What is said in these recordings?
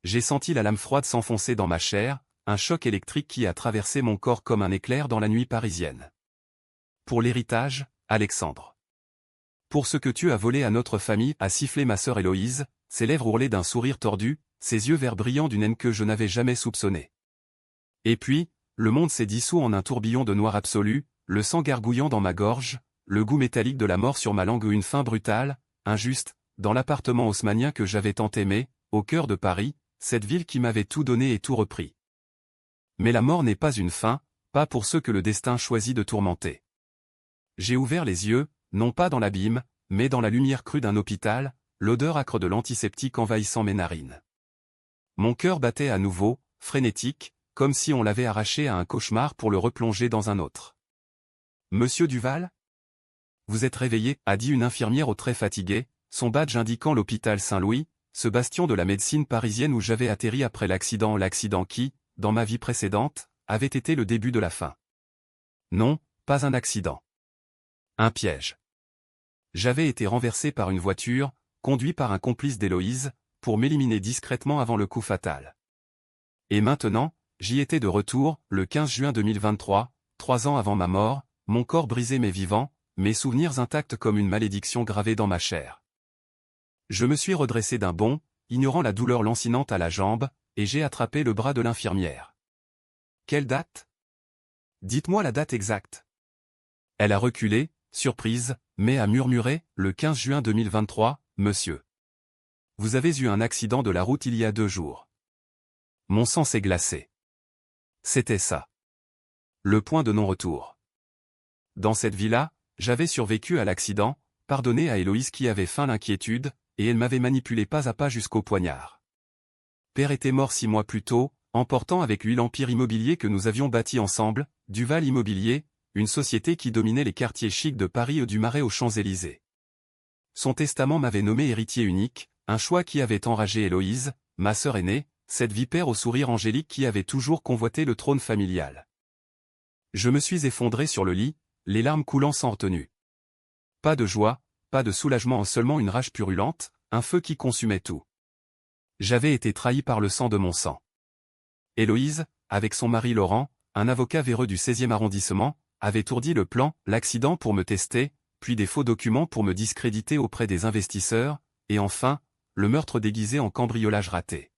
J'ai senti la lame froide s'enfoncer dans ma chair, un choc électrique qui a traversé mon corps comme un éclair dans la nuit parisienne. Pour l'héritage, Alexandre. Pour ce que tu as volé à notre famille, a sifflé ma sœur Héloïse, ses lèvres ourlées d'un sourire tordu, ses yeux verts brillants d'une haine que je n'avais jamais soupçonnée. Et puis, le monde s'est dissous en un tourbillon de noir absolu, le sang gargouillant dans ma gorge, le goût métallique de la mort sur ma langue, une fin brutale, injuste, dans l'appartement haussmannien que j'avais tant aimé, au cœur de Paris, cette ville qui m'avait tout donné et tout repris. Mais la mort n'est pas une fin, pas pour ceux que le destin choisit de tourmenter. J'ai ouvert les yeux, non pas dans l'abîme, mais dans la lumière crue d'un hôpital, l'odeur âcre de l'antiseptique envahissant mes narines. Mon cœur battait à nouveau, frénétique, comme si on l'avait arraché à un cauchemar pour le replonger dans un autre. « Monsieur Duval ? Vous êtes réveillé » a dit une infirmière au trait fatigué, son badge indiquant l'hôpital Saint-Louis, ce bastion de la médecine parisienne où j'avais atterri après l'accident qui, dans ma vie précédente, avait été le début de la fin. Non, pas un accident. Un piège. J'avais été renversé par une voiture, conduit par un complice d'Héloïse, pour m'éliminer discrètement avant le coup fatal. Et maintenant, j'y étais de retour, le 15 juin 2023, 3 ans avant ma mort, mon corps brisé mais vivant, mes souvenirs intacts comme une malédiction gravée dans ma chair. Je me suis redressé d'un bond, ignorant la douleur lancinante à la jambe, et j'ai attrapé le bras de l'infirmière. Quelle date ? Dites-moi la date exacte. Elle a reculé, surprise, mais a murmuré, le 15 juin 2023, monsieur. Vous avez eu un accident de la route il y a 2 jours. Mon sang s'est glacé. C'était ça. Le point de non-retour. Dans cette vie-là, j'avais survécu à l'accident, pardonné à Héloïse qui avait feint l'inquiétude, et elle m'avait manipulé pas à pas jusqu'au poignard. Père était mort 6 mois plus tôt, emportant avec lui l'empire immobilier que nous avions bâti ensemble, Duval Immobilier, une société qui dominait les quartiers chics de Paris et du Marais aux Champs-Élysées. Son testament m'avait nommé héritier unique, un choix qui avait enragé Héloïse, ma sœur aînée, cette vipère au sourire angélique qui avait toujours convoité le trône familial. Je me suis effondré sur le lit, les larmes coulant sans retenue. Pas de joie, pas de soulagement, seulement une rage purulente, un feu qui consumait tout. J'avais été trahi par le sang de mon sang. Héloïse, avec son mari Laurent, un avocat véreux du 16e arrondissement, avait ourdi le plan, l'accident pour me tester, puis des faux documents pour me discréditer auprès des investisseurs, et enfin, le meurtre déguisé en cambriolage raté.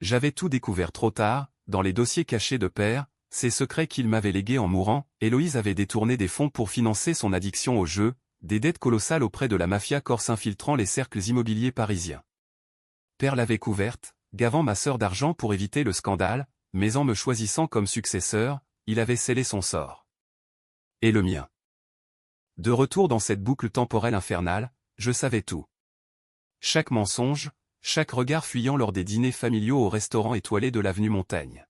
J'avais tout découvert trop tard, dans les dossiers cachés de père, ces secrets qu'il m'avait légués en mourant. Héloïse avait détourné des fonds pour financer son addiction au jeu, des dettes colossales auprès de la mafia corse infiltrant les cercles immobiliers parisiens. Père l'avait couverte, gavant ma sœur d'argent pour éviter le scandale, mais en me choisissant comme successeur, il avait scellé son sort. Et le mien. De retour dans cette boucle temporelle infernale, je savais tout. Chaque mensonge, chaque regard fuyant lors des dîners familiaux au restaurant étoilé de l'avenue Montaigne.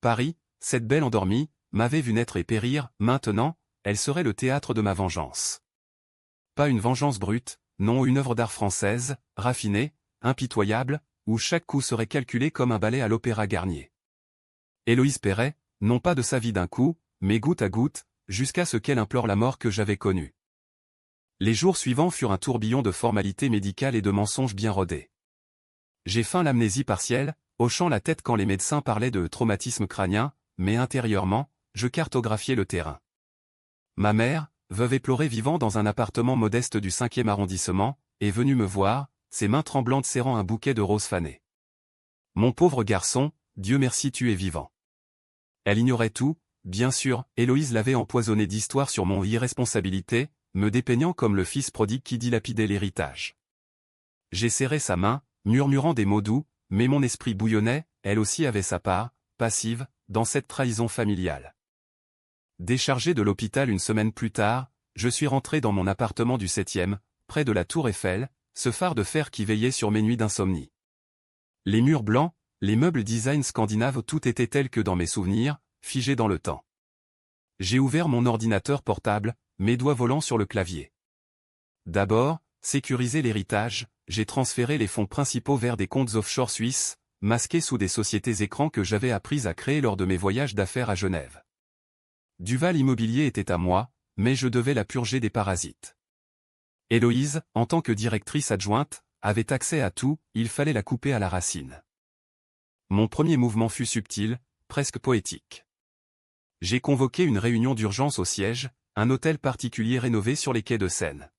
Paris, cette belle endormie, m'avait vu naître et périr, maintenant, elle serait le théâtre de ma vengeance. Pas une vengeance brute, non, une œuvre d'art française, raffinée, impitoyable, où chaque coup serait calculé comme un ballet à l'Opéra Garnier. Héloïse paierait, non pas de sa vie d'un coup, mais goutte à goutte, jusqu'à ce qu'elle implore la mort que j'avais connue. Les jours suivants furent un tourbillon de formalités médicales et de mensonges bien rodés. J'ai feint l'amnésie partielle, hochant la tête quand les médecins parlaient de traumatisme crânien, mais intérieurement, je cartographiais le terrain. Ma mère, veuve éplorée vivant dans un appartement modeste du 5e arrondissement, est venue me voir, ses mains tremblantes serrant un bouquet de roses fanées. Mon pauvre garçon, Dieu merci tu es vivant. Elle ignorait tout, bien sûr, Héloïse l'avait empoisonné d'histoires sur mon irresponsabilité, me dépeignant comme le fils prodigue qui dilapidait l'héritage. J'ai serré sa main, murmurant des mots doux, mais mon esprit bouillonnait, elle aussi avait sa part, passive, dans cette trahison familiale. Déchargé de l'hôpital une semaine plus tard, je suis rentré dans mon appartement du 7e, près de la tour Eiffel, ce phare de fer qui veillait sur mes nuits d'insomnie. Les murs blancs, les meubles design scandinaves, tout était tel que dans mes souvenirs, figé dans le temps. J'ai ouvert mon ordinateur portable, mes doigts volant sur le clavier. D'abord, sécuriser l'héritage, j'ai transféré les fonds principaux vers des comptes offshore suisses, masqués sous des sociétés écrans que j'avais apprises à créer lors de mes voyages d'affaires à Genève. Duval Immobilier était à moi, mais je devais la purger des parasites. Héloïse, en tant que directrice adjointe, avait accès à tout, il fallait la couper à la racine. Mon premier mouvement fut subtil, presque poétique. J'ai convoqué une réunion d'urgence au siège, un hôtel particulier rénové sur les quais de Seine.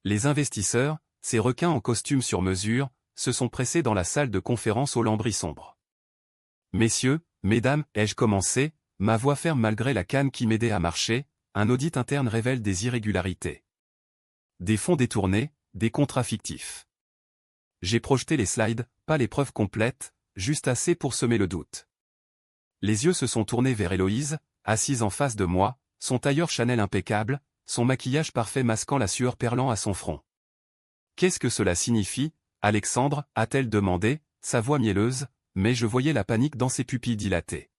Les investisseurs, ces requins en costume sur mesure, se sont pressés dans la salle de conférence aux lambris sombres. Messieurs, mesdames, ai-je commencé, ma voix ferme malgré la canne qui m'aidait à marcher, un audit interne révèle des irrégularités. Des fonds détournés, des contrats fictifs. J'ai projeté les slides, pas les preuves complètes, juste assez pour semer le doute. Les yeux se sont tournés vers Héloïse, assise en face de moi, son tailleur Chanel impeccable, son maquillage parfait masquant la sueur perlant à son front. « Qu'est-ce que cela signifie, Alexandre » a-t-elle demandé, sa voix mielleuse, mais je voyais la panique dans ses pupilles dilatées.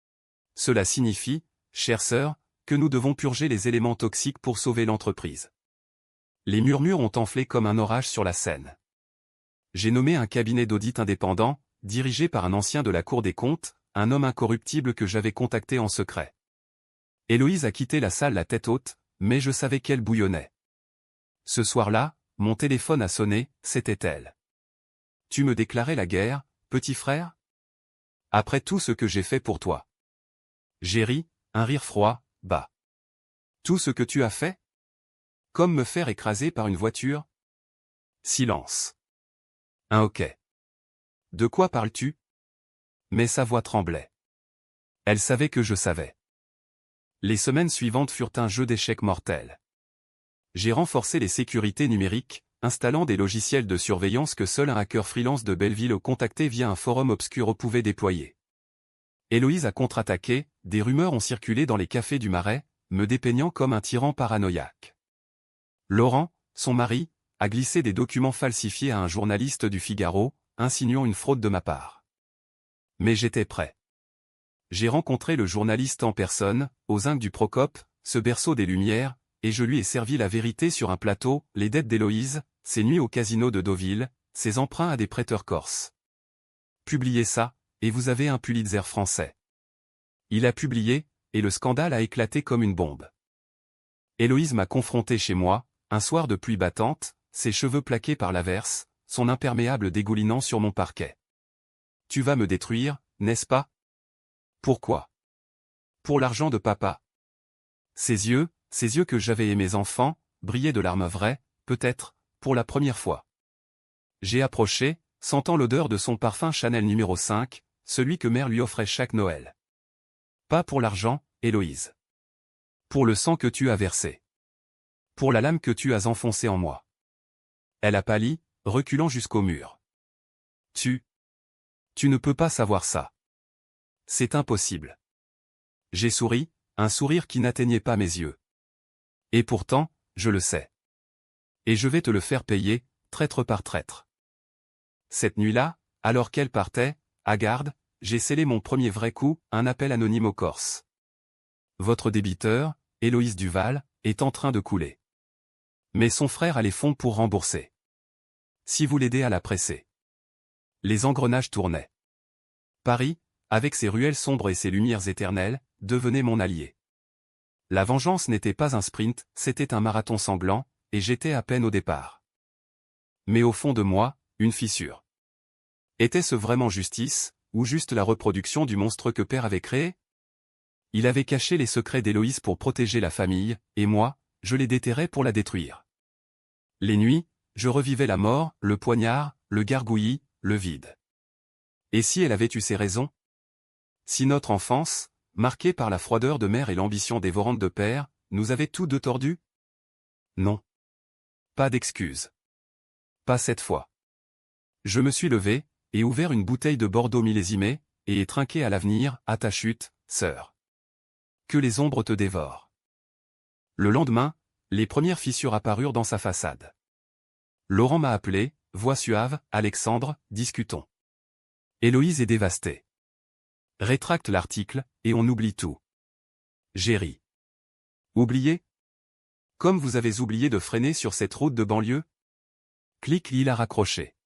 « Cela signifie, chère sœur, que nous devons purger les éléments toxiques pour sauver l'entreprise. » Les murmures ont enflé comme un orage sur la scène. J'ai nommé un cabinet d'audit indépendant, dirigé par un ancien de la Cour des comptes, un homme incorruptible que j'avais contacté en secret. Héloïse a quitté la salle la tête haute, mais je savais qu'elle bouillonnait. Ce soir-là, mon téléphone a sonné, c'était elle. « Tu me déclarais la guerre, petit frère ? Après tout ce que j'ai fait pour toi. » J'ai ri, un rire froid, bas. « Tout ce que tu as fait ? Comme me faire écraser par une voiture ? » Silence. Un hoquet. « De quoi parles-tu ? » Mais sa voix tremblait. Elle savait que je savais. Les semaines suivantes furent un jeu d'échecs mortel. J'ai renforcé les sécurités numériques, installant des logiciels de surveillance que seul un hacker freelance de Belleville contacté via un forum obscur pouvait déployer. Héloïse a contre-attaqué, des rumeurs ont circulé dans les cafés du Marais, me dépeignant comme un tyran paranoïaque. Laurent, son mari, a glissé des documents falsifiés à un journaliste du Figaro, insinuant une fraude de ma part. Mais j'étais prêt. J'ai rencontré le journaliste en personne, aux Zinc du Procope, ce berceau des Lumières, et je lui ai servi la vérité sur un plateau, les dettes d'Héloïse, ses nuits au casino de Deauville, ses emprunts à des prêteurs corses. Publiez ça, et vous avez un Pulitzer français. Il a publié, et le scandale a éclaté comme une bombe. Héloïse m'a confronté chez moi, un soir de pluie battante, ses cheveux plaqués par l'averse, son imperméable dégoulinant sur mon parquet. « Tu vas me détruire, n'est-ce pas ? » Pourquoi ? Pour l'argent de papa. Ses yeux que j'avais aimés enfants, brillaient de larmes vraies, peut-être, pour la première fois. J'ai approché, sentant l'odeur de son parfum Chanel numéro 5, celui que mère lui offrait chaque Noël. Pas pour l'argent, Héloïse. Pour le sang que tu as versé. Pour la lame que tu as enfoncée en moi. Elle a pâli, reculant jusqu'au mur. Tu ne peux pas savoir ça. C'est impossible. J'ai souri, un sourire qui n'atteignait pas mes yeux. Et pourtant, je le sais. Et je vais te le faire payer, traître par traître. Cette nuit-là, alors qu'elle partait, à garde, j'ai scellé mon premier vrai coup, un appel anonyme aux Corses. Votre débiteur, Héloïse Duval, est en train de couler. Mais son frère a les fonds pour rembourser. Si vous l'aidez à la presser. Les engrenages tournaient. Paris, avec ses ruelles sombres et ses lumières éternelles, devenait mon allié. La vengeance n'était pas un sprint, c'était un marathon sanglant, et j'étais à peine au départ. Mais au fond de moi, une fissure. Était-ce vraiment justice, ou juste la reproduction du monstre que père avait créé ? Il avait caché les secrets d'Héloïse pour protéger la famille, et moi, je les déterrais pour la détruire. Les nuits, je revivais la mort, le poignard, le gargouillis, le vide. Et si elle avait eu ses raisons ? Si notre enfance, marquée par la froideur de mère et l'ambition dévorante de père, nous avait tous deux tordus ? Non. Pas d'excuse. Pas cette fois. Je me suis levé, et ouvert une bouteille de Bordeaux millésimée, et ai trinqué à l'avenir, à ta chute, sœur. Que les ombres te dévorent. Le lendemain, les premières fissures apparurent dans sa façade. Laurent m'a appelé, voix suave, Alexandre, discutons. Héloïse est dévastée. Rétracte l'article, et on oublie tout. J'ai ri. Oublié ? Comme vous avez oublié de freiner sur cette route de banlieue ? Clic, il a raccroché.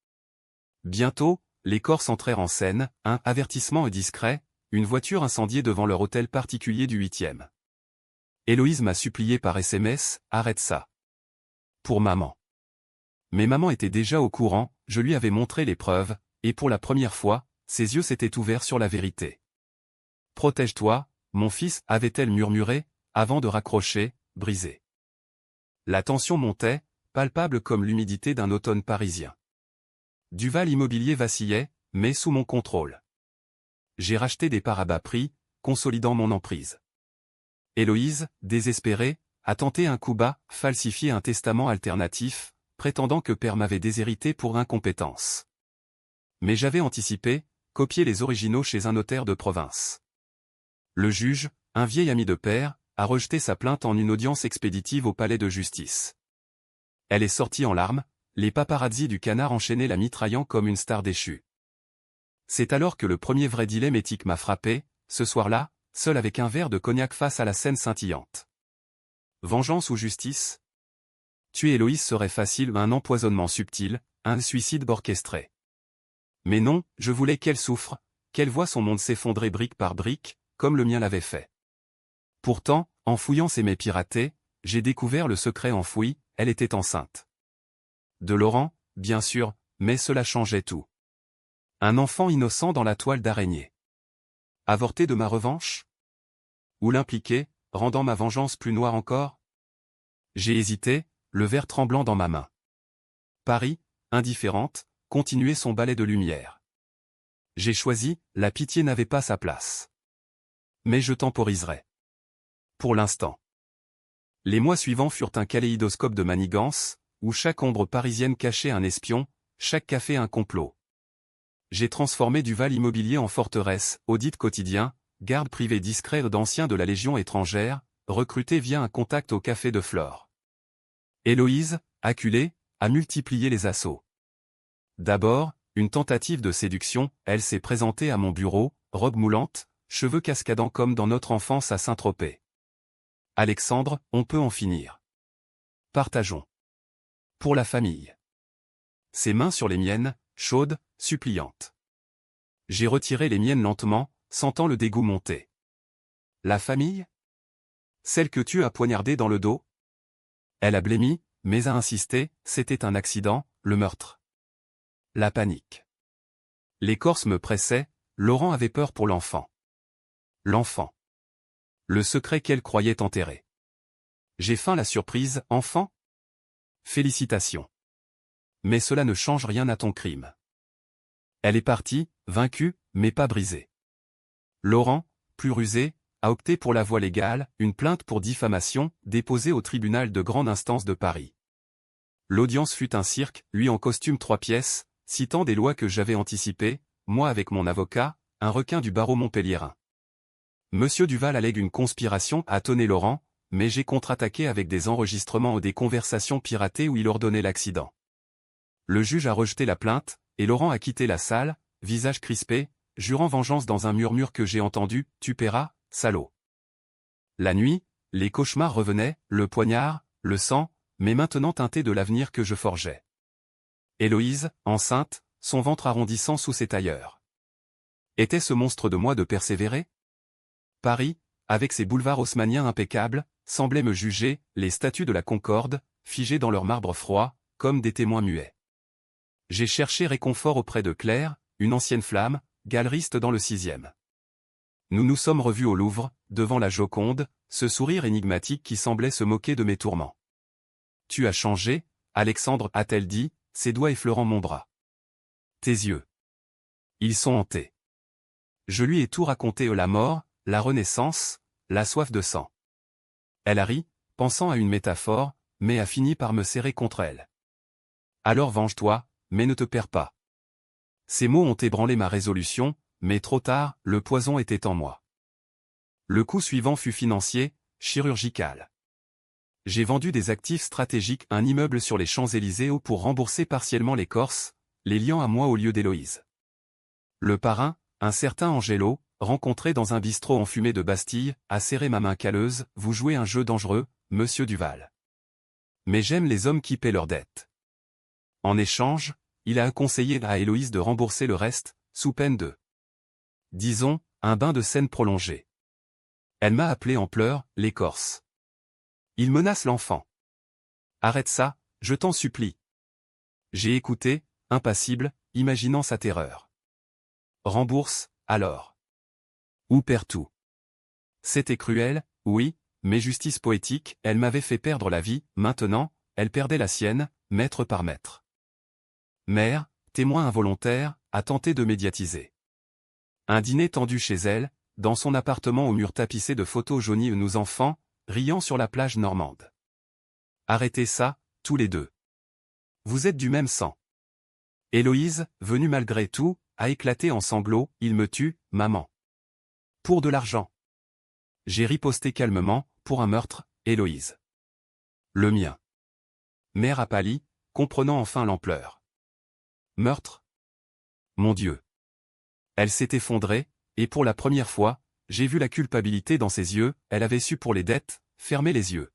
Bientôt, les Corses entrèrent en scène, un avertissement discret, une voiture incendiée devant leur hôtel particulier du 8e. Héloïse m'a supplié par SMS, arrête ça. Pour maman. Mais maman était déjà au courant, je lui avais montré les preuves, et pour la première fois, ses yeux s'étaient ouverts sur la vérité. « Protège-toi, mon fils, avait-elle murmuré, avant de raccrocher, brisé. La tension montait, palpable comme l'humidité d'un automne parisien. Duval Immobilier vacillait, mais sous mon contrôle. J'ai racheté des parts à bas prix, consolidant mon emprise. Héloïse, désespérée, a tenté un coup bas, falsifié un testament alternatif, prétendant que père m'avait déshérité pour incompétence. Mais j'avais anticipé, copié les originaux chez un notaire de province. Le juge, un vieil ami de père, a rejeté sa plainte en une audience expéditive au palais de justice. Elle est sortie en larmes, les paparazzis du Canard enchaînaient la mitraillant comme une star déchue. C'est alors que le premier vrai dilemme éthique m'a frappé, ce soir-là, seul avec un verre de cognac face à la scène scintillante. Vengeance ou justice? Tuer Héloïse serait facile, un empoisonnement subtil, un suicide orchestré. Mais non, je voulais qu'elle souffre, qu'elle voie son monde s'effondrer brique par brique, comme le mien l'avait fait. Pourtant, en fouillant ses mets piratés, j'ai découvert le secret enfoui, elle était enceinte. De Laurent, bien sûr, mais cela changeait tout. Un enfant innocent dans la toile d'araignée. Avorté de ma revanche? Ou l'impliquer, rendant ma vengeance plus noire encore? J'ai hésité, le verre tremblant dans ma main. Paris, indifférente, continuait son balai de lumière. J'ai choisi, la pitié n'avait pas sa place. Mais je temporiserai. Pour l'instant. Les mois suivants furent un kaléidoscope de manigances, où chaque ombre parisienne cachait un espion, chaque café un complot. J'ai transformé Duval Immobilier en forteresse, audit quotidien, garde privé discret d'anciens de la Légion étrangère, recrutés via un contact au café de Flore. Héloïse, acculée, a multiplié les assauts. D'abord, une tentative de séduction, elle s'est présentée à mon bureau, robe moulante, cheveux cascadants comme dans notre enfance à Saint-Tropez. Alexandre, on peut en finir. Partageons. Pour la famille. Ses mains sur les miennes, chaudes, suppliantes. J'ai retiré les miennes lentement, sentant le dégoût monter. La famille? Celle que tu as poignardée dans le dos? Elle a blêmi, mais a insisté, c'était un accident, le meurtre. La panique. Les Corses me pressaient, Laurent avait peur pour l'enfant. L'enfant. Le secret qu'elle croyait enterré. J'ai faim la surprise, enfant? Félicitations. Mais cela ne change rien à ton crime. Elle est partie, vaincue, mais pas brisée. Laurent, plus rusé, a opté pour la voie légale, une plainte pour diffamation, déposée au tribunal de grande instance de Paris. L'audience fut un cirque, lui en costume 3 pièces, citant des lois que j'avais anticipées, moi avec mon avocat, un requin du barreau montpelliérain. Monsieur Duval allègue une conspiration, a tonné Laurent, mais j'ai contre-attaqué avec des enregistrements ou des conversations piratées où il ordonnait l'accident. Le juge a rejeté la plainte, et Laurent a quitté la salle, visage crispé, jurant vengeance dans un murmure que j'ai entendu, « Tu paieras, salaud ». La nuit, les cauchemars revenaient, le poignard, le sang, mais maintenant teintés de l'avenir que je forgeais. Héloïse, enceinte, son ventre arrondissant sous ses tailleurs. Était ce monstre de moi de persévérer? Paris, avec ses boulevards haussmanniens impeccables, semblait me juger, les statues de la Concorde, figées dans leur marbre froid, comme des témoins muets. J'ai cherché réconfort auprès de Claire, une ancienne flamme, galeriste dans le 6e. Nous nous sommes revus au Louvre, devant la Joconde, ce sourire énigmatique qui semblait se moquer de mes tourments. « Tu as changé, Alexandre, a-t-elle dit, ses doigts effleurant mon bras. Tes yeux. Ils sont hantés. » Je lui ai tout raconté, la mort, la renaissance, la soif de sang. Elle a ri, pensant à une métaphore, mais a fini par me serrer contre elle. « Alors venge-toi, mais ne te perds pas. » Ces mots ont ébranlé ma résolution, mais trop tard, le poison était en moi. Le coup suivant fut financier, chirurgical. J'ai vendu des actifs stratégiques, un immeuble sur les Champs-Élysées pour rembourser partiellement les Corses, les liant à moi au lieu d'Héloïse. Le parrain, un certain Angelo, rencontré dans un bistrot enfumé de Bastille, a serré ma main calleuse, « Vous jouez un jeu dangereux, monsieur Duval. Mais j'aime les hommes qui paient leurs dettes. » En échange, il a conseillé à Héloïse de rembourser le reste, sous peine de, disons, un bain de Seine prolongé. Elle m'a appelé en pleurs, les Corses. Il menace l'enfant. Arrête ça, je t'en supplie. J'ai écouté, impassible, imaginant sa terreur. rembourse, alors. Ou perd tout. C'était cruel, oui, mais justice poétique, elle m'avait fait perdre la vie, maintenant, elle perdait la sienne, mètre par mètre. Mère, témoin involontaire, a tenté de médiatiser. Un dîner tendu chez elle, dans son appartement aux murs tapissés de photos jaunies nous enfants, riant sur la plage normande. Arrêtez ça, tous les deux. Vous êtes du même sang. Héloïse, venue malgré tout, a éclaté en sanglots, il me tue, maman. Pour de l'argent. J'ai riposté calmement, pour un meurtre, Héloïse. Le mien. Mère a pâli, comprenant enfin l'ampleur. Meurtre? Mon Dieu. Elle s'est effondrée, et pour la première fois, j'ai vu la culpabilité dans ses yeux, elle avait su pour les dettes, fermer les yeux.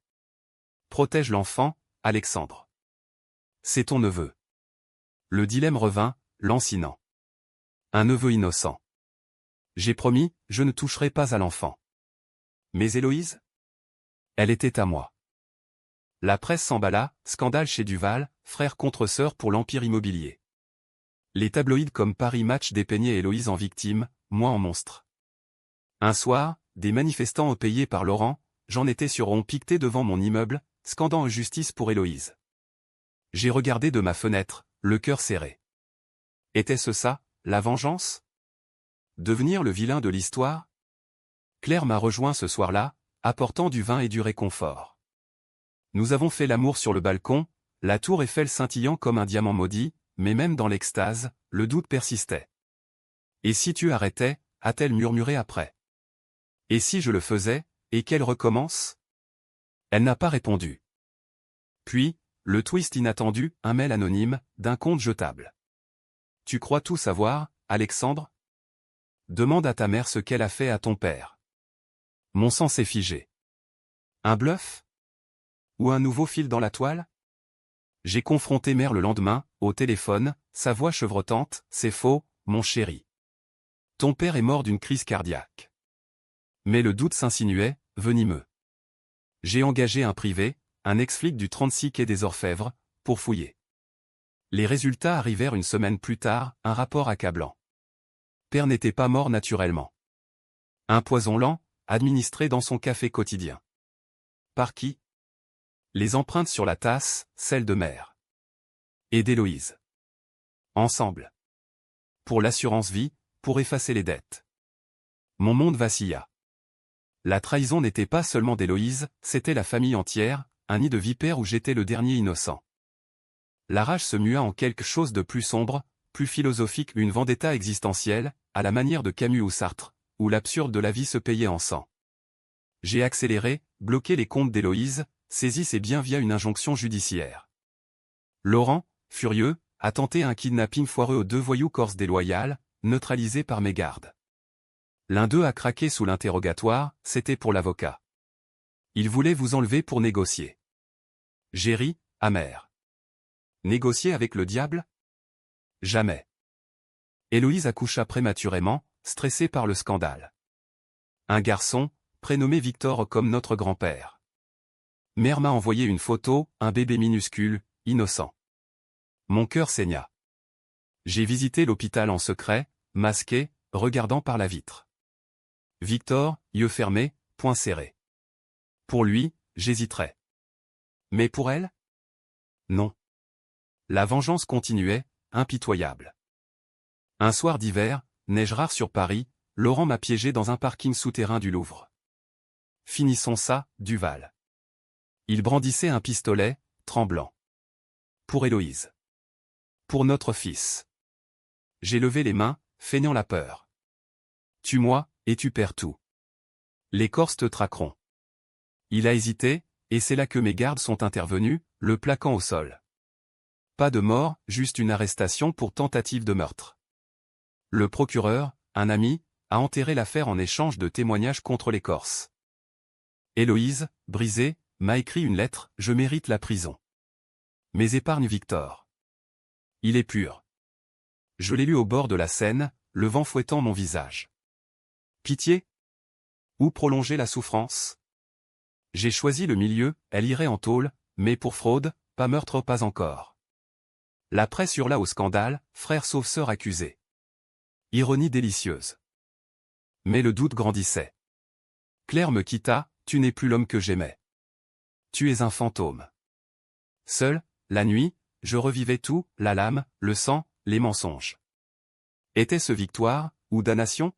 Protège l'enfant, Alexandre. C'est ton neveu. Le dilemme revint, lancinant. Un neveu innocent. J'ai promis, je ne toucherai pas à l'enfant. Mais Héloïse? Elle était à moi. La presse s'emballa, scandale chez Duval, frère contre sœur pour l'empire immobilier. Les tabloïds comme Paris Match dépeignaient Héloïse en victime, moi en monstre. Un soir, des manifestants payés par Laurent, j'en étais sûr ont piqueté devant mon immeuble, scandant justice pour Héloïse. J'ai regardé de ma fenêtre, le cœur serré. Était-ce ça, la vengeance? Devenir le vilain de l'histoire? Claire m'a rejoint ce soir-là, apportant du vin et du réconfort. Nous avons fait l'amour sur le balcon, la tour Eiffel scintillant comme un diamant maudit, mais même dans l'extase, le doute persistait. Et si tu arrêtais, a-t-elle murmuré après. Et si je le faisais, et qu'elle recommence? Elle n'a pas répondu. Puis, le twist inattendu, un mail anonyme, d'un compte jetable. Tu crois tout savoir, Alexandre? Demande à ta mère ce qu'elle a fait à ton père. Mon sang s'est figé. Un bluff? Ou un nouveau fil dans la toile? J'ai confronté mère le lendemain, au téléphone, sa voix chevrotante, c'est faux, mon chéri. Ton père est mort d'une crise cardiaque. Mais le doute s'insinuait, venimeux. J'ai engagé un privé, un ex-flic du 36 quai des Orfèvres, pour fouiller. Les résultats arrivèrent une semaine plus tard, un rapport accablant. Père n'était pas mort naturellement. Un poison lent, administré dans son café quotidien. Par qui? Les empreintes sur la tasse, celles de mère. Et d'Héloïse. Ensemble. Pour l'assurance vie, pour effacer les dettes. Mon monde vacilla. La trahison n'était pas seulement d'Héloïse, c'était la famille entière, un nid de vipères où j'étais le dernier innocent. La rage se mua en quelque chose de plus sombre, plus philosophique, une vendetta existentielle, à la manière de Camus ou Sartre, où l'absurde de la vie se payait en sang. J'ai accéléré, bloqué les comptes d'Héloïse, saisi ses biens via une injonction judiciaire. Laurent, furieux, a tenté un kidnapping foireux aux deux voyous corses déloyales, neutralisés par mes gardes. L'un d'eux a craqué sous l'interrogatoire, c'était pour l'avocat. Il voulait vous enlever pour négocier. J'ai ri, amer. Négocier avec le diable? Jamais. Héloïse accoucha prématurément, stressée par le scandale. Un garçon, prénommé Victor comme notre grand-père. Mère m'a envoyé une photo, un bébé minuscule, innocent. Mon cœur saigna. J'ai visité l'hôpital en secret, masqué, regardant par la vitre. Victor, yeux fermés, poings serrés. Pour lui, j'hésiterais. Mais pour elle? Non. La vengeance continuait, impitoyable. Un soir d'hiver, neige rare sur Paris, Laurent m'a piégé dans un parking souterrain du Louvre. Finissons ça, Duval. Il brandissait un pistolet, tremblant. Pour Héloïse. Pour notre fils. J'ai levé les mains, feignant la peur. Tue-moi, et tu perds tout. Les Corses te traqueront. Il a hésité, et c'est là que mes gardes sont intervenus, le plaquant au sol. Pas de mort, juste une arrestation pour tentative de meurtre. Le procureur, un ami, a enterré l'affaire en échange de témoignages contre les Corses. Héloïse, brisée, m'a écrit une lettre, je mérite la prison. Mais épargne Victor. Il est pur. Je l'ai lu au bord de la Seine, le vent fouettant mon visage. Pitié? Où prolonger la souffrance? J'ai choisi le milieu, elle irait en tôle, mais pour fraude, pas meurtre pas encore. La presse hurla au scandale, frère sauve-sœur accusé. Ironie délicieuse. Mais le doute grandissait. Claire me quitta, tu n'es plus l'homme que j'aimais. Tu es un fantôme. Seul, la nuit, je revivais tout, la lame, le sang, les mensonges. Était-ce victoire, ou damnation?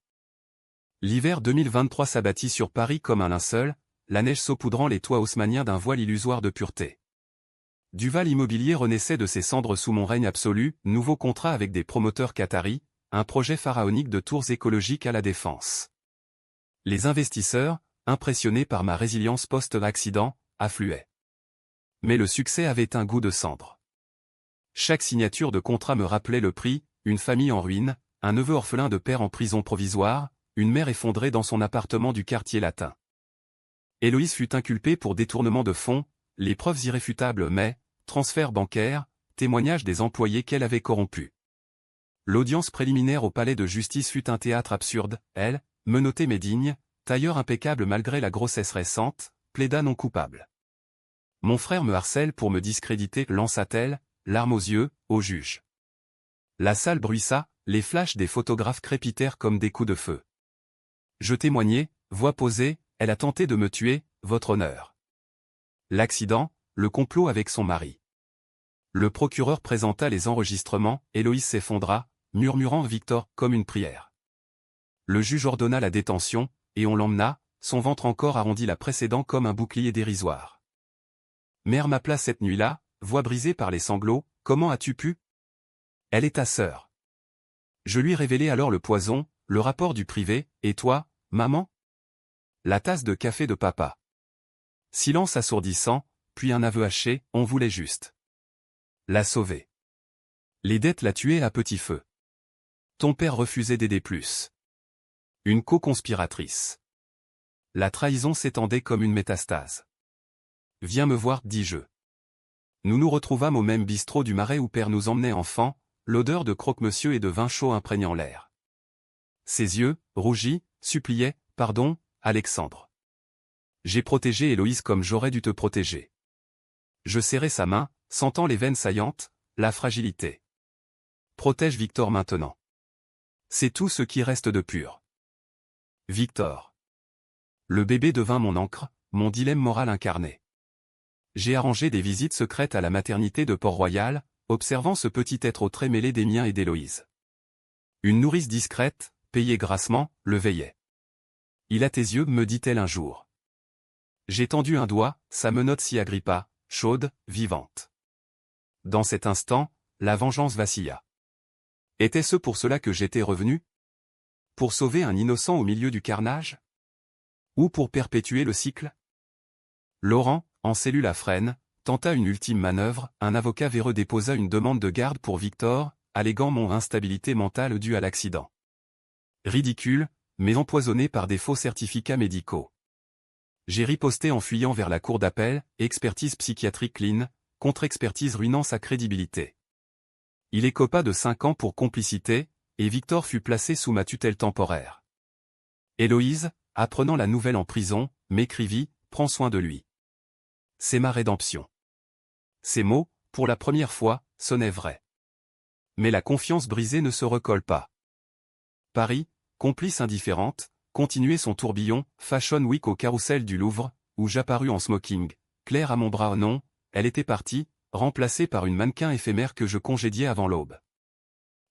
L'hiver 2023 s'abattit sur Paris comme un linceul, la neige saupoudrant les toits haussmanniens d'un voile illusoire de pureté. Duval Immobilier renaissait de ses cendres sous mon règne absolu, nouveau contrat avec des promoteurs qataris, un projet pharaonique de tours écologiques à la Défense. Les investisseurs, impressionnés par ma résilience post-accident, affluaient. Mais le succès avait un goût de cendre. Chaque signature de contrat me rappelait le prix, une famille en ruine, un neveu orphelin de père en prison provisoire, une mère effondrée dans son appartement du quartier latin. Héloïse fut inculpée pour détournement de fonds, les preuves irréfutables mais, transfert bancaire, témoignage des employés qu'elle avait corrompus. L'audience préliminaire au palais de justice fut un théâtre absurde, elle, menottée mais digne, tailleur impeccable malgré la grossesse récente, plaida non coupable. Mon frère me harcèle pour me discréditer, lança-t-elle, larmes aux yeux, au juge. La salle bruissa, les flashs des photographes crépitèrent comme des coups de feu. Je témoignai, voix posée, elle a tenté de me tuer, votre honneur. L'accident, le complot avec son mari. Le procureur présenta les enregistrements, Héloïse s'effondra, murmurant Victor comme une prière. Le juge ordonna la détention, et on l'emmena, son ventre encore arrondi la précédent comme un bouclier dérisoire. Mère m'appela cette nuit-là, voix brisée par les sanglots, comment as-tu pu? Elle est ta sœur. Je lui révélai alors le poison, le rapport du privé, et toi, maman? La tasse de café de papa. Silence assourdissant, puis un aveu haché, on voulait juste la sauver. Les dettes la tuaient à petit feu. Ton père refusait d'aider plus. Une co-conspiratrice. La trahison s'étendait comme une métastase. Viens me voir, dis-je. Nous nous retrouvâmes au même bistrot du Marais où père nous emmenait enfants, l'odeur de croque-monsieur et de vin chaud imprégnant l'air. Ses yeux, rougis, suppliaient, pardon, Alexandre. J'ai protégé Héloïse comme j'aurais dû te protéger. Je serrai sa main, sentant les veines saillantes, la fragilité. Protège Victor maintenant. C'est tout ce qui reste de pur. Victor. Le bébé devint mon encre, mon dilemme moral incarné. J'ai arrangé des visites secrètes à la maternité de Port-Royal, observant ce petit être au trait mêlé des miens et d'Héloïse. Une nourrice discrète, payée grassement, le veillait. Il a tes yeux, me dit-elle un jour. J'ai tendu un doigt, sa menotte s'y agrippa, chaude, vivante. Dans cet instant, la vengeance vacilla. Était-ce pour cela que j'étais revenu? Pour sauver un innocent au milieu du carnage? Ou pour perpétuer le cycle? Laurent, en cellule à Fresnes, tenta une ultime manœuvre, un avocat véreux déposa une demande de garde pour Victor, alléguant mon instabilité mentale due à l'accident. Ridicule, mais empoisonné par des faux certificats médicaux. J'ai riposté en fuyant vers la cour d'appel, expertise psychiatrique clean, contre-expertise ruinant sa crédibilité. Il écopa de 5 ans pour complicité, et Victor fut placé sous ma tutelle temporaire. Héloïse, apprenant la nouvelle en prison, m'écrivit, prends soin de lui. C'est ma rédemption. Ces mots, pour la première fois, sonnaient vrais. Mais la confiance brisée ne se recolle pas. Paris, complice indifférente, continuait son tourbillon, Fashion Week au carrousel du Louvre, où j'apparus en smoking, Claire à mon bras non, elle était partie, remplacée par une mannequin éphémère que je congédiais avant l'aube.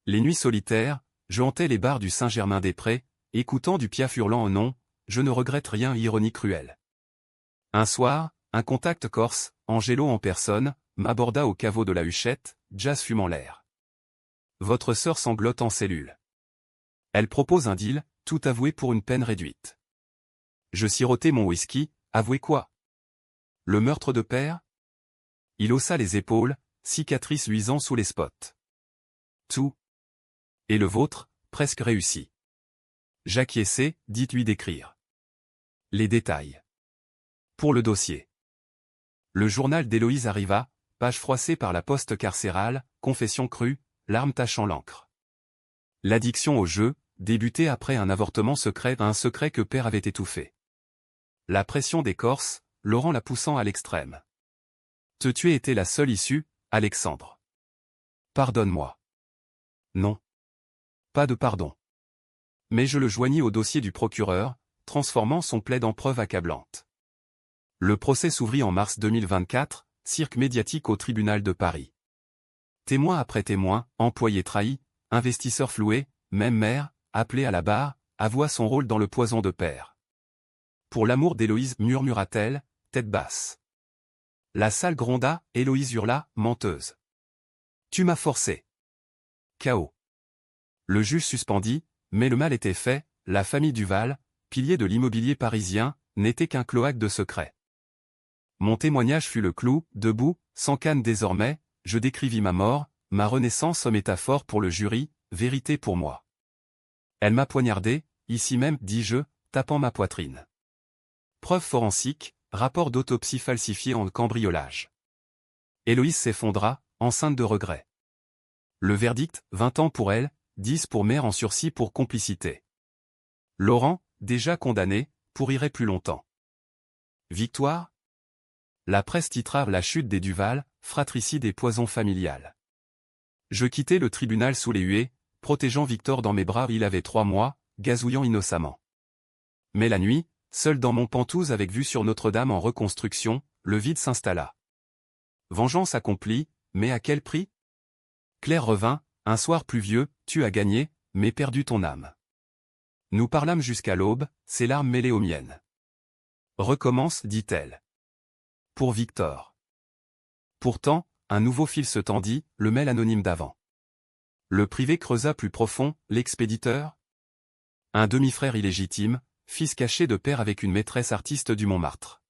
Les nuits solitaires, je hantais les bars du Saint-Germain-des-Prés, écoutant du Piaf hurlant au nom, je ne regrette rien, ironie cruelle. Un soir, un contact corse, Angelo en personne, m'aborda au caveau de la Huchette, jazz fumant l'air. Votre sœur sanglote en cellule. Elle propose un deal, tout avoué pour une peine réduite. Je sirotai mon whisky, avouez quoi? Le meurtre de père? Il haussa les épaules, cicatrice luisant sous les spots. Tout. Et le vôtre, presque réussi. J'acquiesçai, dites-lui d'écrire. Les détails. Pour le dossier. Le journal d'Héloïse arriva, page froissée par la poste carcérale, confession crue, larmes tachant l'encre. L'addiction au jeu, débutée après un avortement secret, un secret que père avait étouffé. La pression des Corses, Laurent la poussant à l'extrême. Te tuer était la seule issue, Alexandre. Pardonne-moi. Non. Pas de pardon. Mais je le joignis au dossier du procureur, transformant son plaid en preuve accablante. Le procès s'ouvrit en mars 2024, cirque médiatique au tribunal de Paris. Témoin après témoin, employé trahi, investisseur floué, même mère, appelé à la barre, avoua son rôle dans le poison de père. Pour l'amour d'Héloïse, murmura-t-elle, tête basse. La salle gronda, Héloïse hurla, menteuse. Tu m'as forcé. Chaos. Le juge suspendit, mais le mal était fait, la famille Duval, pilier de l'immobilier parisien, n'était qu'un cloaque de secrets. Mon témoignage fut le clou, debout, sans canne désormais, je décrivis ma mort, ma renaissance en métaphore pour le jury, vérité pour moi. Elle m'a poignardé, ici même, dis-je, tapant ma poitrine. Preuve forensique, rapport d'autopsie falsifié en cambriolage. Héloïse s'effondra, enceinte de regrets. Le verdict, 20 ans pour elle, 10 pour mère en sursis pour complicité. Laurent, déjà condamné, pourrirait plus longtemps. Victoire? La presse titra La chute des Duval, fratricide et poison familial. Je quittai le tribunal sous les huées, protégeant Victor dans mes bras. Il avait 3 mois, gazouillant innocemment. Mais la nuit, seul dans mon Penthouse avec vue sur Notre-Dame en reconstruction, le vide s'installa. Vengeance accomplie, mais à quel prix? Claire revint, un soir pluvieux, tu as gagné, mais perdu ton âme. Nous parlâmes jusqu'à l'aube, ses larmes mêlées aux miennes. Recommence, dit-elle. Pour Victor. Pourtant, un nouveau fil se tendit, le mail anonyme d'avant. Le privé creusa plus profond, l'expéditeur? Un demi-frère illégitime, fils caché de père avec une maîtresse artiste du Montmartre.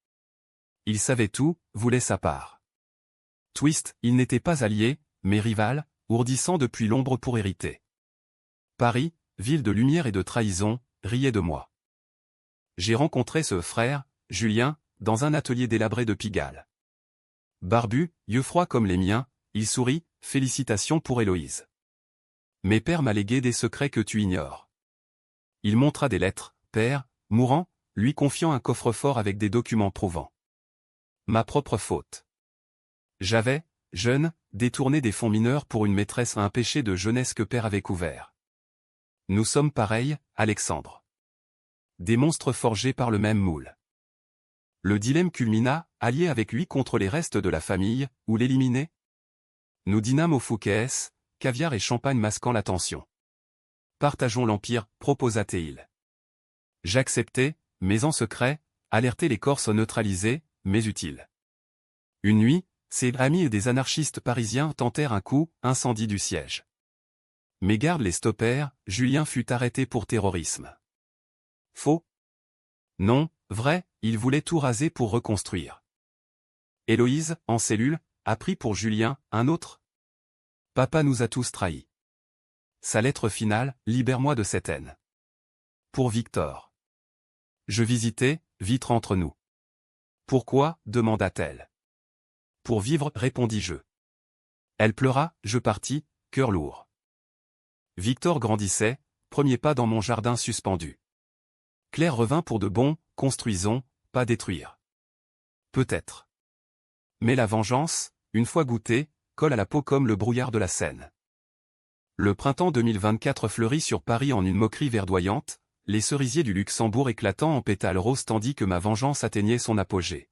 Il savait tout, voulait sa part. Twist, il n'était pas allié, mais rival, ourdissant depuis l'ombre pour hériter. Paris, ville de lumière et de trahison, riait de moi. J'ai rencontré ce frère, Julien, dans un atelier délabré de Pigalle. Barbu, yeux froids comme les miens, il sourit, félicitations pour Héloïse. Mes pères m'a légué des secrets que tu ignores. Il montra des lettres, père, mourant, lui confiant un coffre-fort avec des documents prouvant ma propre faute. J'avais, jeune, détourné des fonds mineurs pour une maîtresse à un péché de jeunesse que père avait couvert. Nous sommes pareils, Alexandre. Des monstres forgés par le même moule. Le dilemme culmina, allié avec lui contre les restes de la famille, ou l'éliminer? Nous dînâmes au Fouquet's, caviar et champagne masquant l'attention. Partageons l'empire, proposa-t-il. J'acceptai, mais en secret, alerter les Corses neutralisés, mais utiles. Une nuit, ses amis et des anarchistes parisiens tentèrent un coup, incendie du siège. Mes gardes les stoppèrent, Julien fut arrêté pour terrorisme. Faux? Non, vrai, il voulait tout raser pour reconstruire. Héloïse, en cellule, a pris pour Julien, un autre. Papa nous a tous trahis. Sa lettre finale, libère-moi de cette haine. Pour Victor. Je visitais, vitre entre nous. Pourquoi, demanda-t-elle. Pour vivre, répondis-je. Elle pleura, je partis, cœur lourd. Victor grandissait, premier pas dans mon jardin suspendu. Claire revint pour de bon, construisons, pas détruire. Peut-être. Mais la vengeance, une fois goûtée, colle à la peau comme le brouillard de la Seine. Le printemps 2024 fleurit sur Paris en une moquerie verdoyante, les cerisiers du Luxembourg éclatant en pétales roses tandis que ma vengeance atteignait son apogée.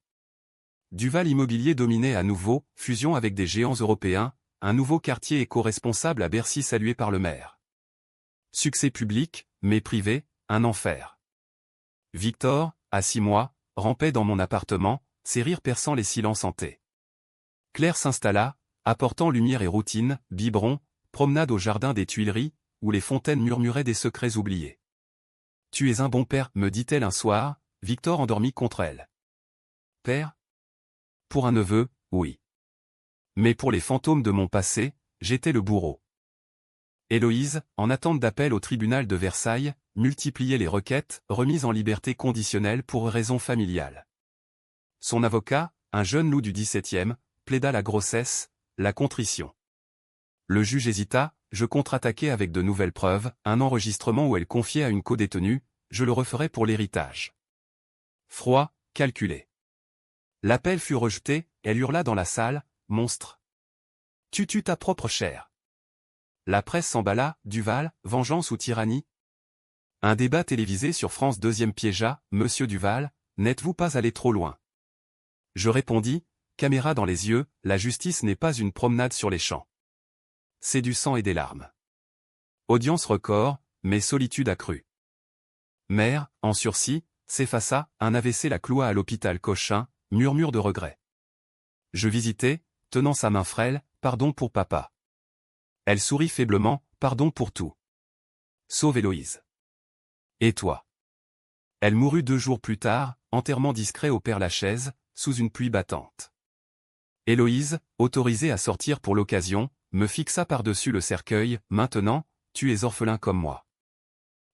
Duval Immobilier dominait à nouveau, fusion avec des géants européens, un nouveau quartier éco-responsable à Bercy salué par le maire. Succès public, mais privé, un enfer. Victor, à 6 mois, rampait dans mon appartement, ses rires perçant les silences hantés. Claire s'installa, apportant lumière et routine, biberon, promenade au jardin des Tuileries, où les fontaines murmuraient des secrets oubliés. Tu es un bon père, me dit-elle un soir, Victor endormi contre elle. Père? Pour un neveu, oui. Mais pour les fantômes de mon passé, j'étais le bourreau. Héloïse, en attente d'appel au tribunal de Versailles, multipliait les requêtes, remises en liberté conditionnelle pour raisons familiales. Son avocat, un jeune loup du 17e, plaida la grossesse, la contrition. Le juge hésita, je contre-attaquai avec de nouvelles preuves, un enregistrement où elle confiait à une codétenue, je le referai pour l'héritage. Froid, calculé. L'appel fut rejeté, elle hurla dans la salle, monstre. Tu tues ta propre chair. La presse s'emballa, Duval, vengeance ou tyrannie? Un débat télévisé sur France 2 piégea, Monsieur Duval, n'êtes-vous pas allé trop loin? Je répondis, caméra dans les yeux, la justice n'est pas une promenade sur les champs. C'est du sang et des larmes. Audience record, mais solitude accrue. Mère, en sursis, s'effaça, un AVC la cloua à l'hôpital Cochin, murmure de regret. Je visitais, tenant sa main frêle, pardon pour papa. Elle sourit faiblement, pardon pour tout. Sauve Héloïse. Et toi? Elle mourut 2 jours plus tard, enterrement discret au Père-Lachaise, sous une pluie battante. Héloïse, autorisée à sortir pour l'occasion, me fixa par-dessus le cercueil, maintenant, tu es orphelin comme moi.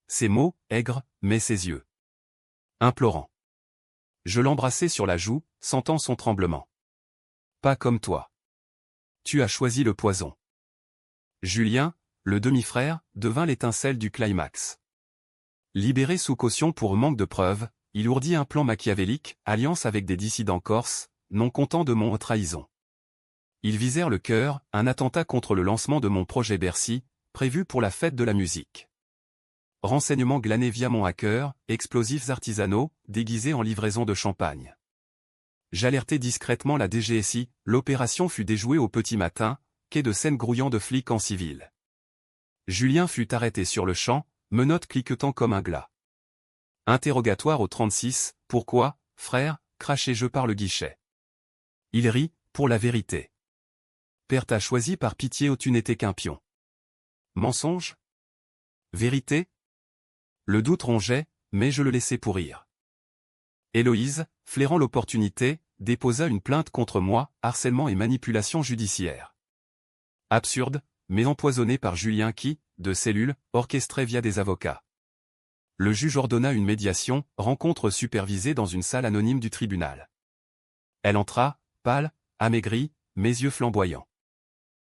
Ces mots, aigres, mais ses yeux. Implorant. Je l'embrassai sur la joue, sentant son tremblement. Pas comme toi. Tu as choisi le poison. Julien, le demi-frère, devint l'étincelle du climax. Libéré sous caution pour manque de preuves, il ourdit un plan machiavélique, alliance avec des dissidents corses, non contents de mon trahison. Ils visèrent le cœur, un attentat contre le lancement de mon projet Bercy, prévu pour la fête de la musique. Renseignements glanés via mon hacker, explosifs artisanaux, déguisés en livraison de champagne. J'alertai discrètement la DGSI, l'opération fut déjouée au petit matin, quai de Seine grouillant de flics en civil. Julien fut arrêté sur le champ, menottes cliquetant comme un glas. Interrogatoire au 36, pourquoi, frère, crachai-je par le guichet. Il rit, pour la vérité. Père t'a choisi par pitié où tu n'étais qu'un pion. Mensonge? Vérité? Le doute rongeait, mais je le laissai pourrir. Héloïse, flairant l'opportunité, déposa une plainte contre moi, harcèlement et manipulation judiciaire. Absurde, mais empoisonné par Julien qui, de cellule, orchestrait via des avocats. Le juge ordonna une médiation, rencontre supervisée dans une salle anonyme du tribunal. Elle entra, pâle, amaigrie, mes yeux flamboyants.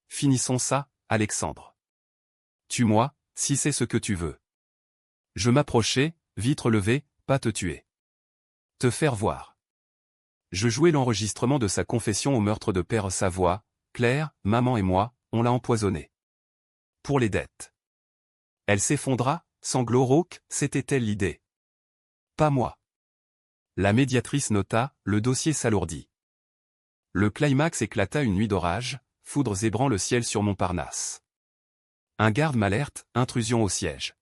Finissons ça, Alexandre. Tue-moi, si c'est ce que tu veux. Je m'approchai, vitre levée, pas te tuer. Te faire voir. Je jouai l'enregistrement de sa confession au meurtre de Père Savoie, Claire, maman et moi, on l'a empoisonné. Pour les dettes. Elle s'effondra, sanglots rauques, c'était-elle l'idée? Pas moi. La médiatrice nota, le dossier s'alourdit. Le climax éclata une nuit d'orage, foudres zébrant le ciel sur Montparnasse. Un garde m'alerte, intrusion au siège.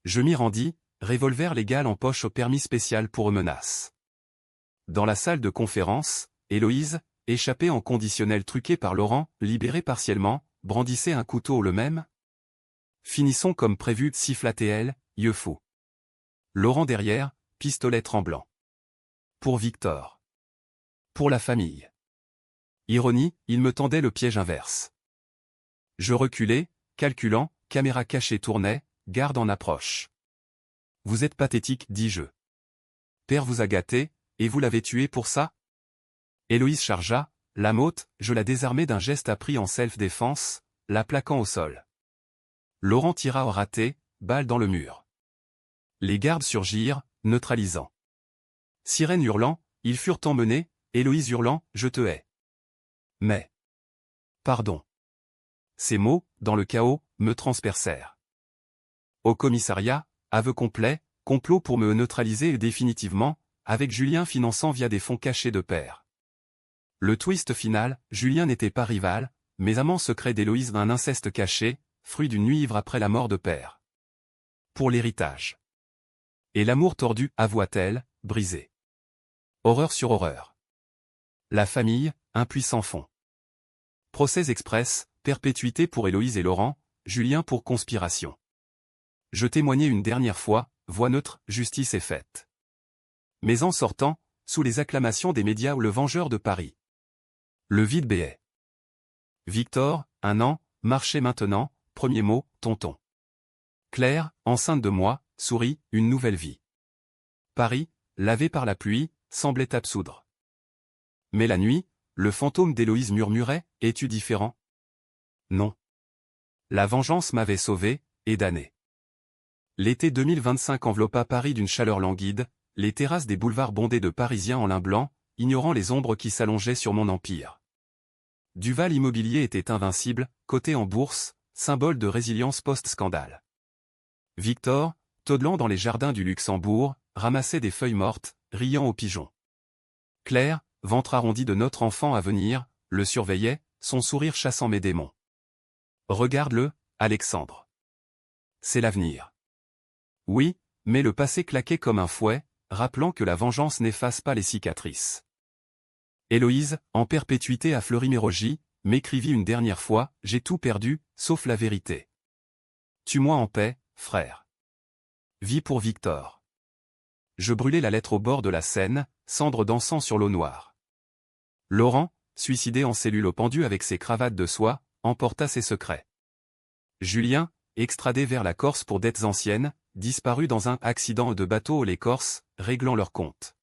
Je m'y rendis, revolver légal en poche au permis spécial pour menaces. Dans la salle de conférence, Héloïse, échappée en conditionnel truqué par Laurent, libérée partiellement, brandissait un couteau le même. Finissons comme prévu, sifflatait-elle, yeux fous. Laurent derrière, pistolet tremblant. Pour Victor. Pour la famille. Ironie, il me tendait le piège inverse. Je reculai, calculant, caméra cachée tournait, garde en approche. Vous êtes pathétique, dis-je. Père vous a gâté, et vous l'avez tué pour ça? Héloïse chargea, la motte, je la désarmai d'un geste appris en self-défense, la plaquant au sol. Laurent tira au raté, balle dans le mur. Les gardes surgirent, neutralisant. Sirène hurlant, ils furent emmenés, Héloïse hurlant, je te hais. Mais. Pardon. Ces mots, dans le chaos, me transpercèrent. Au commissariat, aveu complet, complot pour me neutraliser définitivement, avec Julien finançant via des fonds cachés de Père. Le twist final, Julien n'était pas rival, mais amant secret d'Héloïse d'un inceste caché, fruit d'une nuit ivre après la mort de Père. Pour l'héritage. Et l'amour tordu, avoua-t-elle, brisé. Horreur sur horreur. La famille, impuissant fond. Procès express, perpétuité pour Héloïse et Laurent, Julien pour conspiration. Je témoignai une dernière fois, voix neutre, justice est faite. Mais en sortant, sous les acclamations des médias ou le vengeur de Paris. Le vide béait. Victor, 1 an, marchait maintenant, premier mot, tonton. Claire, enceinte de moi, sourit, une nouvelle vie. Paris, lavé par la pluie, semblait absoudre. Mais la nuit, le fantôme d'Héloïse murmurait, es-tu différent? Non. La vengeance m'avait sauvé, et damné. L'été 2025 enveloppa Paris d'une chaleur languide, les terrasses des boulevards bondés de Parisiens en lin blanc, ignorant les ombres qui s'allongeaient sur mon empire. Duval Immobilier était invincible, coté en bourse, symbole de résilience post-scandale. Victor, Todelant dans les jardins du Luxembourg, ramassait des feuilles mortes, riant aux pigeons. Claire, ventre arrondi de notre enfant à venir, le surveillait, son sourire chassant mes démons. Regarde-le, Alexandre. C'est l'avenir. Oui, mais le passé claquait comme un fouet, rappelant que la vengeance n'efface pas les cicatrices. Héloïse, en perpétuité à Fleury-Mérogis, m'écrivit une dernière fois, j'ai tout perdu, sauf la vérité. Tue-moi en paix, frère. Vis pour Victor. Je brûlai la lettre au bord de la Seine, cendres dansant sur l'eau noire. Laurent, suicidé en cellule au pendu avec ses cravates de soie, emporta ses secrets. Julien, extradé vers la Corse pour dettes anciennes, disparut dans un accident de bateau les Corses, réglant leurs comptes.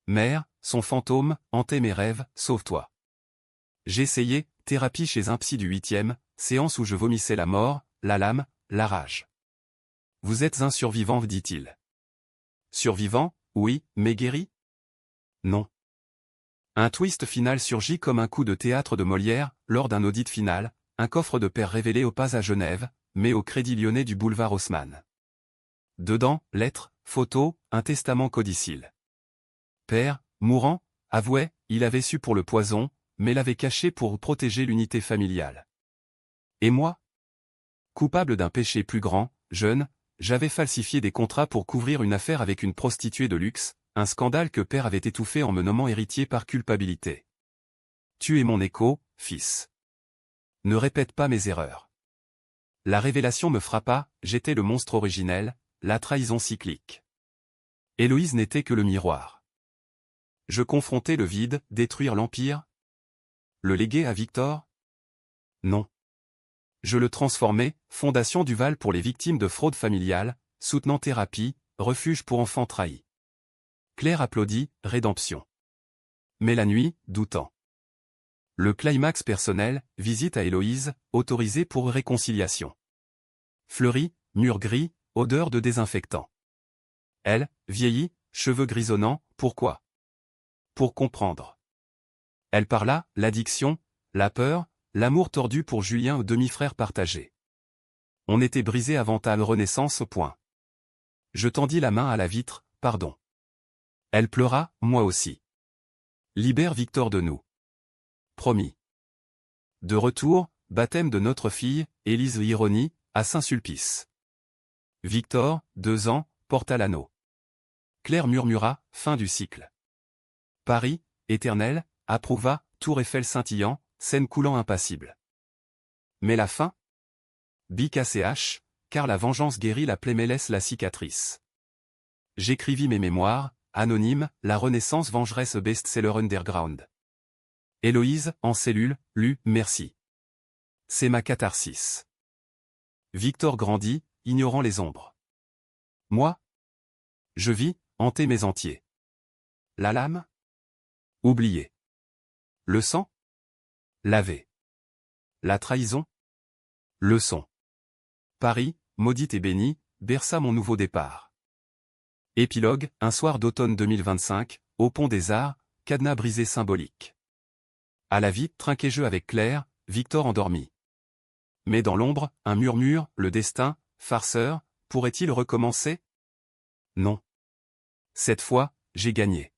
Mère, son fantôme, hantait mes rêves, sauve-toi. J'essayais, thérapie chez un psy du 8e, séance où je vomissais la mort, la lame, la rage. Vous êtes un survivant, dit-il. Survivant, oui, mais guéri? Non. Un twist final surgit comme un coup de théâtre de Molière, lors d'un audit final, un coffre de père révélé au pas à Genève, mais au Crédit Lyonnais du boulevard Haussmann. Dedans, lettres, photos, un testament codicile. Père, mourant, avouait, il avait su pour le poison, mais l'avait caché pour protéger l'unité familiale. Et moi? Coupable d'un péché plus grand, jeune, j'avais falsifié des contrats pour couvrir une affaire avec une prostituée de luxe, un scandale que père avait étouffé en me nommant héritier par culpabilité. Tu es mon écho, fils. Ne répète pas mes erreurs. La révélation me frappa, j'étais le monstre originel, la trahison cyclique. Héloïse n'était que le miroir. Je confrontais le vide, détruire l'empire? Le léguer à Victor? Non. Je le transformais, Fondation Duval pour les victimes de fraude familiale, soutenant thérapie, refuge pour enfants trahis. Claire applaudit, rédemption. Mais la nuit, doutant. Le climax personnel, visite à Héloïse, autorisée pour réconciliation. Fleurie, mur gris, odeur de désinfectant. Elle, vieillie, cheveux grisonnants, pourquoi? Pour comprendre. Elle parla, l'addiction, la peur, l'amour tordu pour Julien au demi-frère partagé. On était brisé avant ta renaissance, point. Je tendis la main à la vitre, pardon. Elle pleura, moi aussi. Libère Victor de nous. Promis. De retour, baptême de notre fille, Élise Ironie, à Saint-Sulpice. Victor, 2 ans, porta l'anneau. Claire murmura, fin du cycle. Paris, éternel, approuva, Tour Eiffel scintillant, scène coulant impassible. Mais la fin? BKCH, car la vengeance guérit la plaie mais laisse la cicatrice. J'écrivis mes mémoires, anonyme, la Renaissance vengeresse best-seller underground. Héloïse, en cellule, lut, merci. C'est ma catharsis. Victor grandit, ignorant les ombres. Moi? Je vis, hanté mes entiers. La lame? Oublié. Le sang? Lavé. La trahison? Leçon. Paris, maudite et bénie, berça mon nouveau départ. Épilogue, un soir d'automne 2025, au Pont des Arts, cadenas brisé symbolique. À la vie, trinquai-je avec Claire, Victor endormi. Mais dans l'ombre, un murmure, le destin, farceur, pourrait-il recommencer? Non. Cette fois, j'ai gagné.